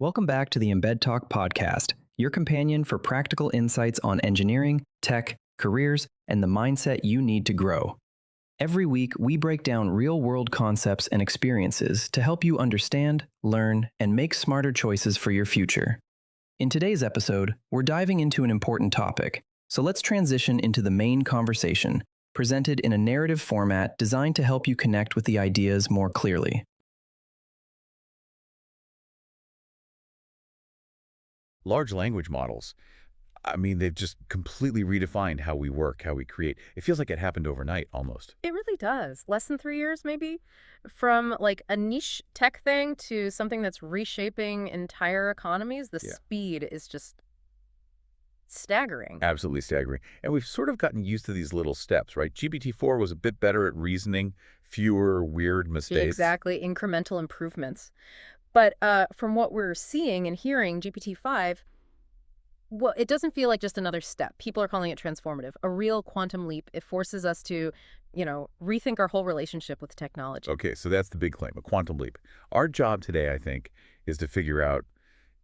Welcome back to the embedTalk podcast, your companion for practical insights on engineering, tech, careers, and the mindset you need to grow. Every week, we break down real-world concepts and experiences to help you understand, learn, and make smarter choices for your future. In today's episode, we're diving into an important topic, so let's transition into the main conversation, presented in a narrative format designed to help you connect with the ideas more clearly. Large language models, they've just completely redefined how we work, how we create. It feels like it happened overnight, almost. It really does. Less than 3 years, maybe? From like a niche tech thing to something that's reshaping entire economies, the Yeah. speed is just staggering. Absolutely staggering. And we've sort of gotten used to these little steps, right? GPT-4 was a bit better at reasoning, fewer weird mistakes. Exactly, incremental improvements. But from what we're seeing and hearing, GPT-5, well, it doesn't feel like just another step. People are calling it transformative, a real quantum leap. It forces us to, rethink our whole relationship with technology. Okay, so that's the big claim, a quantum leap. Our job today, I think, is to figure out,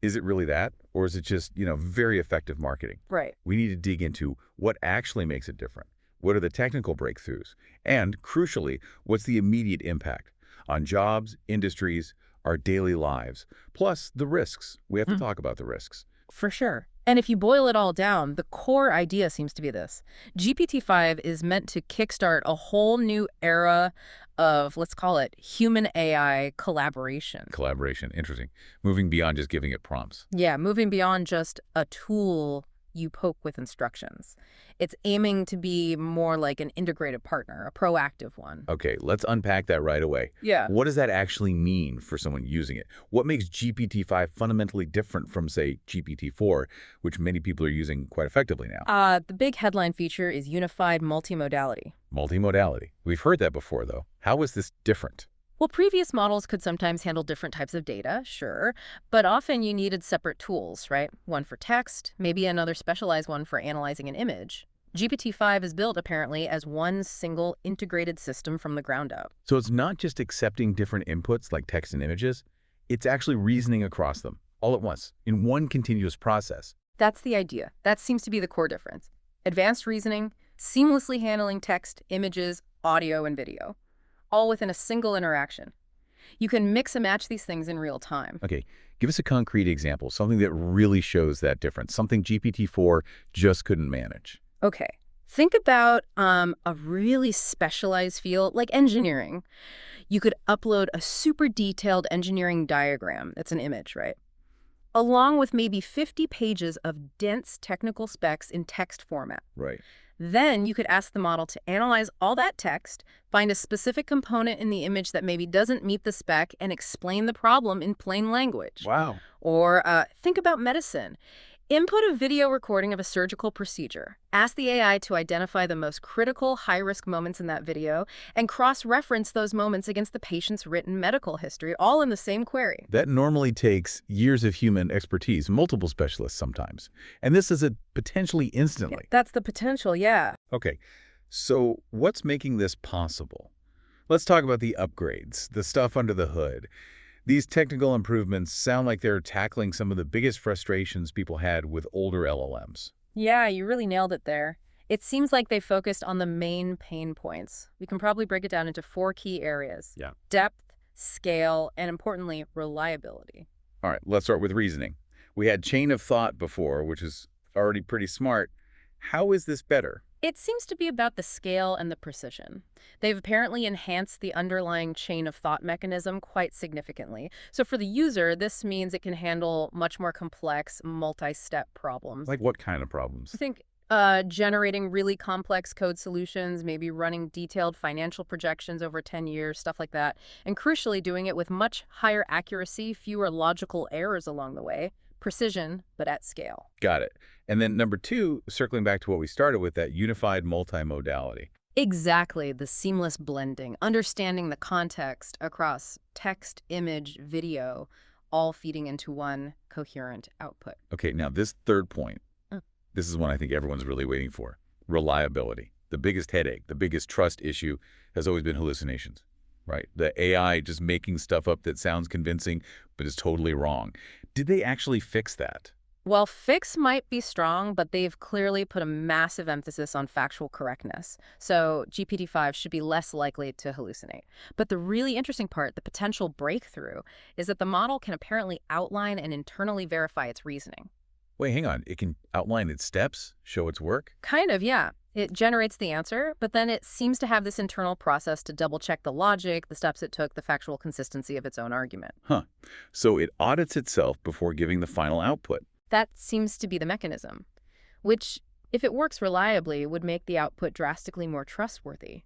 is it really that? Or is it just, very effective marketing? Right. We need to dig into what actually makes it different. What are the technical breakthroughs? And, crucially, what's the immediate impact on jobs, industries, our daily lives, plus the risks. We have to talk about the risks. For sure. And if you boil it all down, the core idea seems to be this. GPT-5 is meant to kickstart a whole new era of, let's call it, human-AI collaboration. Collaboration, interesting. Moving beyond just giving it prompts. Yeah, moving beyond just a tool you poke with instructions. It's aiming to be more like an integrated partner, a proactive one. Okay, let's unpack that right away. Yeah. What does that actually mean for someone using it? What makes GPT-5 fundamentally different from, say, GPT-4, which many people are using quite effectively now? The big headline feature is unified multimodality. Multimodality. We've heard that before, though. How is this different? Well, previous models could sometimes handle different types of data, sure, but often you needed separate tools, right? One for text, maybe another specialized one for analyzing an image. GPT-5 is built, apparently, as one single integrated system from the ground up. So it's not just accepting different inputs like text and images, it's actually reasoning across them, all at once, in one continuous process. That's the idea. That seems to be the core difference. Advanced reasoning, seamlessly handling text, images, audio, and video, all within a single interaction. You can mix and match these things in real time. Okay, give us a concrete example, something that really shows that difference, something GPT-4 just couldn't manage. Okay, think about a really specialized field like engineering. You could upload a super detailed engineering diagram, that's an image, right? Along with maybe 50 pages of dense technical specs in text format. Right. Then you could ask the model to analyze all that text, find a specific component in the image that maybe doesn't meet the spec, and explain the problem in plain language. Wow. Or think about medicine. Input a video recording of a surgical procedure. Ask the AI to identify the most critical, high-risk moments in that video and cross-reference those moments against the patient's written medical history, all in the same query. That normally takes years of human expertise, multiple specialists sometimes. And this is it potentially instantly. That's the potential, yeah. Okay, so what's making this possible? Let's talk about the upgrades, the stuff under the hood. These technical improvements sound like they're tackling some of the biggest frustrations people had with older LLMs. Yeah, you really nailed it there. It seems like they focused on the main pain points. We can probably break it down into 4 key areas. Yeah. Depth, scale, and importantly, reliability. All right, let's start with reasoning. We had chain of thought before, which is already pretty smart. How is this better? It seems to be about the scale and the precision. They've apparently enhanced the underlying chain of thought mechanism quite significantly. So for the user, this means it can handle much more complex, multi-step problems. Like what kind of problems? I think generating really complex code solutions, maybe running detailed financial projections over 10 years, stuff like that. And crucially, doing it with much higher accuracy, fewer logical errors along the way. Precision, but at scale. Got it. And then number 2, circling back to what we started with, that unified multimodality. Exactly, the seamless blending, understanding the context across text, image, video, all feeding into one coherent output. Okay, now this third point, this is one I think everyone's really waiting for. Reliability. The biggest headache, the biggest trust issue has always been hallucinations. right? The AI just making stuff up that sounds convincing but is totally wrong. Did they actually fix that? Well, fix might be strong, but they've clearly put a massive emphasis on factual correctness. So GPT-5 should be less likely to hallucinate. But the really interesting part, the potential breakthrough, is that the model can apparently outline and internally verify its reasoning. Wait, hang on. It can outline its steps, show its work? Kind of, yeah. It generates the answer, but then it seems to have this internal process to double-check the logic, the steps it took, the factual consistency of its own argument. Huh. So it audits itself before giving the final output. That seems to be the mechanism, which, if it works reliably, would make the output drastically more trustworthy.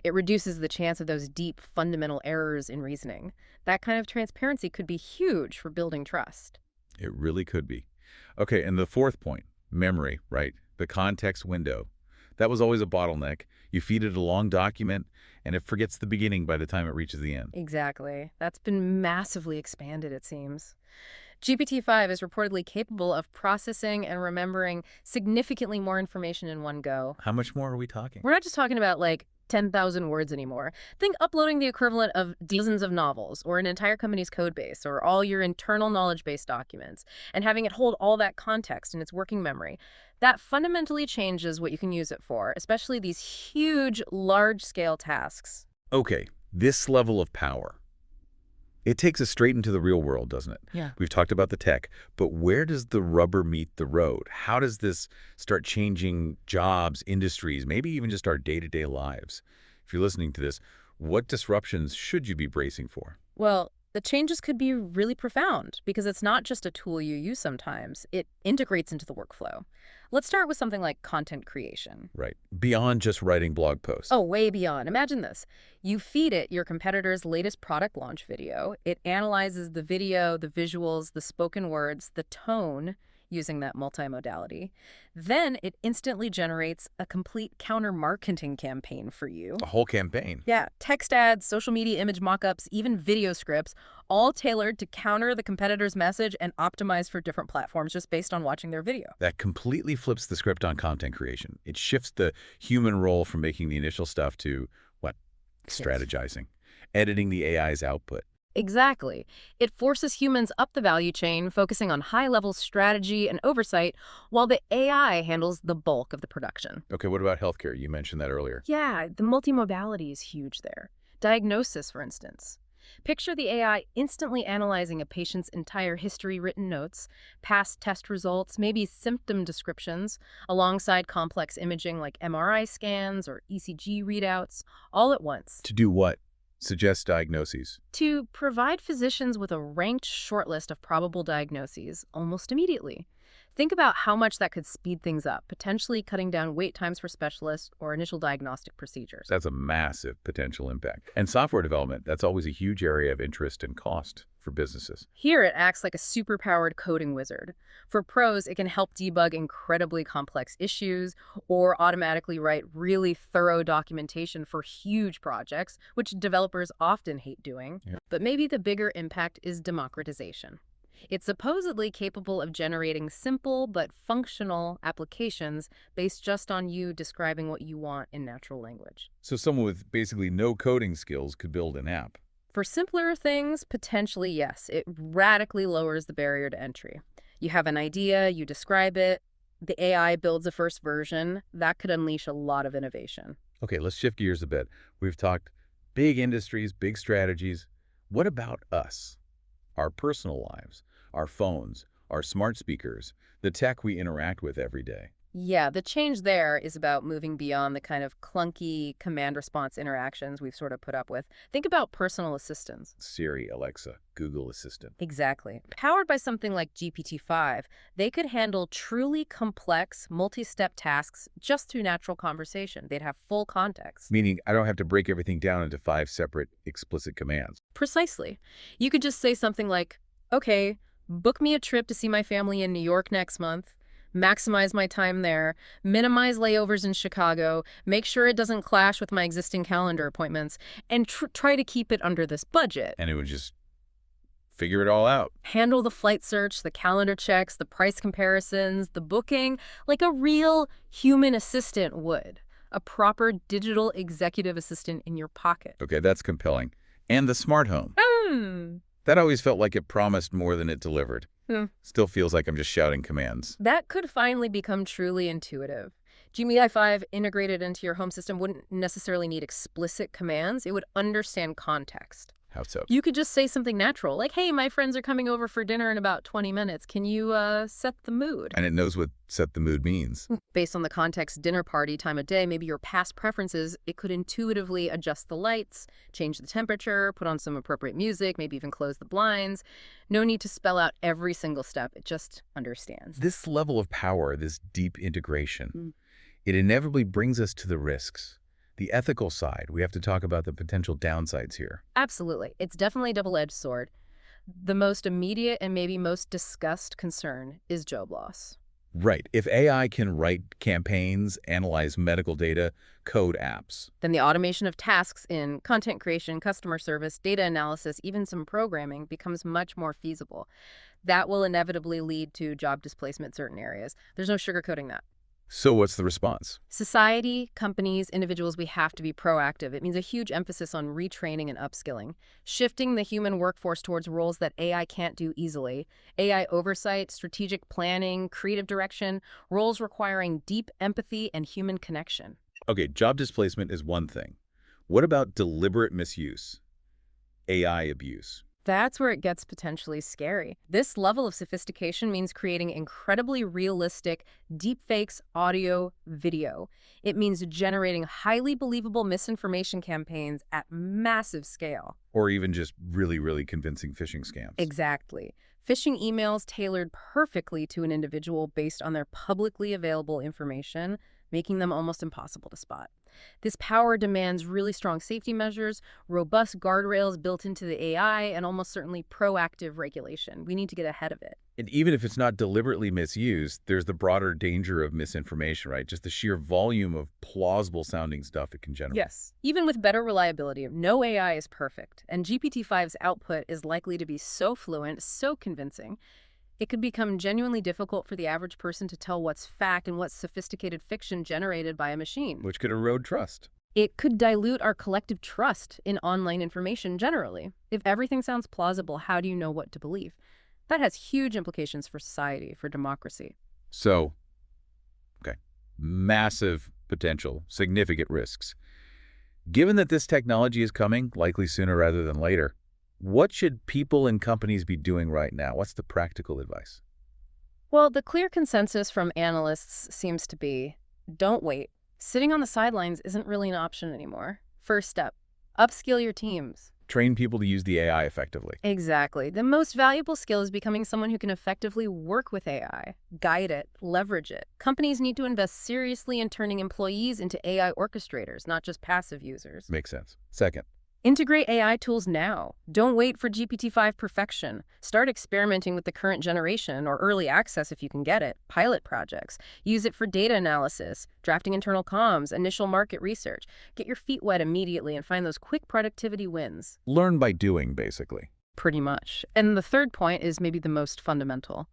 It reduces the chance of those deep, fundamental errors in reasoning. That kind of transparency could be huge for building trust. It really could be. Okay, and the fourth point, memory, right? The context window. That was always a bottleneck. You feed it a long document, and it forgets the beginning by the time it reaches the end. Exactly. That's been massively expanded, it seems. GPT-5 is reportedly capable of processing and remembering significantly more information in one go. How much more are we talking? We're not just talking about, like, 10,000 words anymore. Think uploading the equivalent of dozens of novels or an entire company's code base or all your internal knowledge base documents and having it hold all that context in its working memory. That fundamentally changes what you can use it for, especially these huge, large-scale tasks. Okay, this level of power. It takes us straight into the real world, doesn't it? Yeah. We've talked about the tech, but where does the rubber meet the road? How does this start changing jobs, industries, maybe even just our day-to-day lives? If you're listening to this, what disruptions should you be bracing for? Well, the changes could be really profound because it's not just a tool you use sometimes. It integrates into the workflow. Let's start with something like content creation. Right. Beyond just writing blog posts. Oh, way beyond. Imagine this. You feed it your competitor's latest product launch video. It analyzes the video, the visuals, the spoken words, the tone, using that multimodality. Then it instantly generates a complete counter-marketing campaign for you. A whole campaign. Yeah, text ads, social media image mockups, even video scripts, all tailored to counter the competitor's message and optimized for different platforms just based on watching their video. That completely flips the script on content creation. It shifts the human role from making the initial stuff to, what, strategizing, editing the AI's output. Exactly. It forces humans up the value chain, focusing on high-level strategy and oversight, while the AI handles the bulk of the production. Okay, what about healthcare? You mentioned that earlier. Yeah, the multimodality is huge there. Diagnosis, for instance. Picture the AI instantly analyzing a patient's entire history, written notes, past test results, maybe symptom descriptions, alongside complex imaging like MRI scans or ECG readouts, all at once. To do what? Suggest diagnoses. To provide physicians with a ranked shortlist of probable diagnoses almost immediately. Think about how much that could speed things up, potentially cutting down wait times for specialists or initial diagnostic procedures. That's a massive potential impact. And software development, that's always a huge area of interest and cost for businesses. Here, it acts like a super-powered coding wizard. For pros, it can help debug incredibly complex issues or automatically write really thorough documentation for huge projects, which developers often hate doing. Yeah. But maybe the bigger impact is democratization. It's supposedly capable of generating simple but functional applications based just on you describing what you want in natural language. So someone with basically no coding skills could build an app. For simpler things, potentially yes. It radically lowers the barrier to entry. You have an idea, you describe it, the AI builds a first version. That could unleash a lot of innovation. Okay, let's shift gears a bit. We've talked big industries, big strategies. What about us? Our personal lives, our phones, our smart speakers, the tech we interact with every day. Yeah, the change there is about moving beyond the kind of clunky command-response interactions we've sort of put up with. Think about personal assistants. Siri, Alexa, Google Assistant. Exactly. Powered by something like GPT-5, they could handle truly complex, multi-step tasks just through natural conversation. They'd have full context. Meaning I don't have to break everything down into 5 separate explicit commands. Precisely. You could just say something like, okay, book me a trip to see my family in New York next month. Maximize my time there, minimize layovers in Chicago, make sure it doesn't clash with my existing calendar appointments, and try to keep it under this budget. And it would just figure it all out. Handle the flight search, the calendar checks, the price comparisons, the booking, like a real human assistant would. A proper digital executive assistant in your pocket. Okay, that's compelling. And the smart home. Hmm. That always felt like it promised more than it delivered. Hmm. Still feels like I'm just shouting commands. That could finally become truly intuitive. GPT-5 integrated into your home system wouldn't necessarily need explicit commands. It would understand context. How so? You could just say something natural, like, hey, my friends are coming over for dinner in about 20 minutes. Can you set the mood? And it knows what set the mood means. Based on the context, dinner party, time of day, maybe your past preferences, it could intuitively adjust the lights, change the temperature, put on some appropriate music, maybe even close the blinds. No need to spell out every single step. It just understands. This level of power, this deep integration, it inevitably brings us to the risks. The ethical side, we have to talk about the potential downsides here. Absolutely. It's definitely a double-edged sword. The most immediate and maybe most discussed concern is job loss. Right. If AI can write campaigns, analyze medical data, code apps. Then the automation of tasks in content creation, customer service, data analysis, even some programming becomes much more feasible. That will inevitably lead to job displacement in certain areas. There's no sugarcoating that. So what's the response? Society, companies, individuals, we have to be proactive. It means a huge emphasis on retraining and upskilling, shifting the human workforce towards roles that AI can't do easily. AI oversight, strategic planning, creative direction, roles requiring deep empathy and human connection. Okay, job displacement is one thing. What about deliberate misuse? AI abuse. That's where it gets potentially scary. This level of sophistication means creating incredibly realistic deepfakes, audio, video. It means generating highly believable misinformation campaigns at massive scale. Or even just really, really convincing phishing scams. Exactly. Phishing emails tailored perfectly to an individual based on their publicly available information, making them almost impossible to spot. This power demands really strong safety measures, robust guardrails built into the AI, and almost certainly proactive regulation. We need to get ahead of it. And even if it's not deliberately misused, there's the broader danger of misinformation, right? Just the sheer volume of plausible-sounding stuff it can generate. Yes. Even with better reliability, no AI is perfect, and GPT-5's output is likely to be so fluent, so convincing, it could become genuinely difficult for the average person to tell what's fact and what's sophisticated fiction generated by a machine. Which could erode trust. It could dilute our collective trust in online information generally. If everything sounds plausible, how do you know what to believe? That has huge implications for society, for democracy. So, okay, massive potential, significant risks. Given that this technology is coming, likely sooner rather than later, what should people and companies be doing right now? What's the practical advice? Well, the clear consensus from analysts seems to be, don't wait. Sitting on the sidelines isn't really an option anymore. First step, upskill your teams. Train people to use the AI effectively. Exactly. The most valuable skill is becoming someone who can effectively work with AI, guide it, leverage it. Companies need to invest seriously in turning employees into AI orchestrators, not just passive users. Makes sense. Second, integrate AI tools now. Don't wait for GPT-5 perfection. Start experimenting with the current generation or early access if you can get it. Pilot projects. Use it for data analysis, drafting internal comms, initial market research. Get your feet wet immediately and find those quick productivity wins. learn by doing, basically. Pretty much. And the third point is maybe the most fundamental.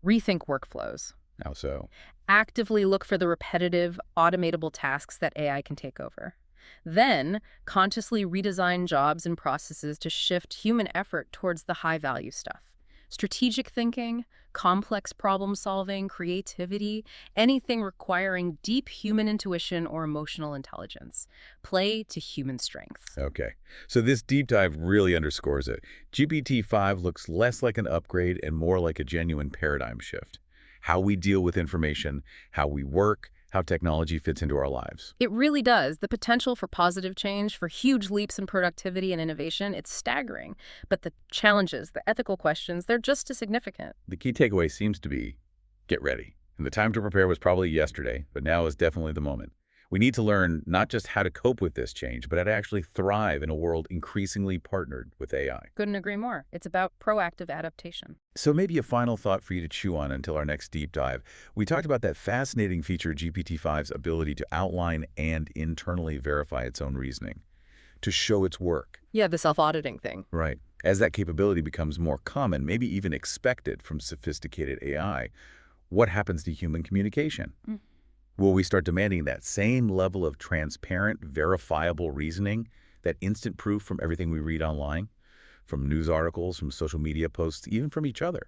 Rethink workflows. How so? Actively look for the repetitive, automatable tasks that AI can take over. Then, consciously redesign jobs and processes to shift human effort towards the high-value stuff. Strategic thinking, complex problem-solving, creativity, anything requiring deep human intuition or emotional intelligence. Play to human strengths. Okay, so this deep dive really underscores it. GPT-5 looks less like an upgrade and more like a genuine paradigm shift. How we deal with information, how we work, how technology fits into our lives. It really does. The potential for positive change, for huge leaps in productivity and innovation, it's staggering. But the challenges, the ethical questions, they're just as significant. The key takeaway seems to be, get ready. And the time to prepare was probably yesterday, but now is definitely the moment. We need to learn not just how to cope with this change, but how to actually thrive in a world increasingly partnered with AI. Couldn't agree more. It's about proactive adaptation. So maybe a final thought for you to chew on until our next deep dive. We talked about that fascinating feature, GPT-5's ability to outline and internally verify its own reasoning, to show its work. Yeah, the self-auditing thing. Right. As that capability becomes more common, maybe even expected from sophisticated AI, what happens to human communication? Will we start demanding that same level of transparent, verifiable reasoning that instant proof from everything we read online, from news articles, from social media posts, even from each other?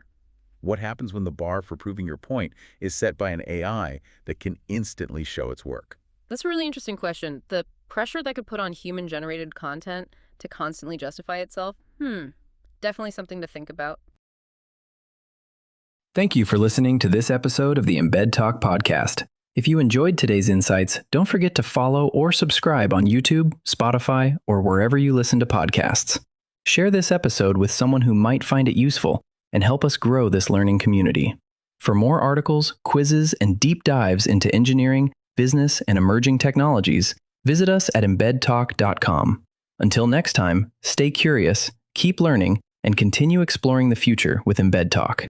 What happens when the bar for proving your point is set by an AI that can instantly show its work? That's a really interesting question. The pressure that could put on human-generated content to constantly justify itself, definitely something to think about. Thank you for listening to this episode of the embedTalk podcast. If you enjoyed today's insights, don't forget to follow or subscribe on YouTube, Spotify, or wherever you listen to podcasts. Share this episode with someone who might find it useful and help us grow this learning community. For more articles, quizzes, and deep dives into engineering, business, and emerging technologies, visit us at embedTalk.com. Until next time, stay curious, keep learning, and continue exploring the future with embedTalk.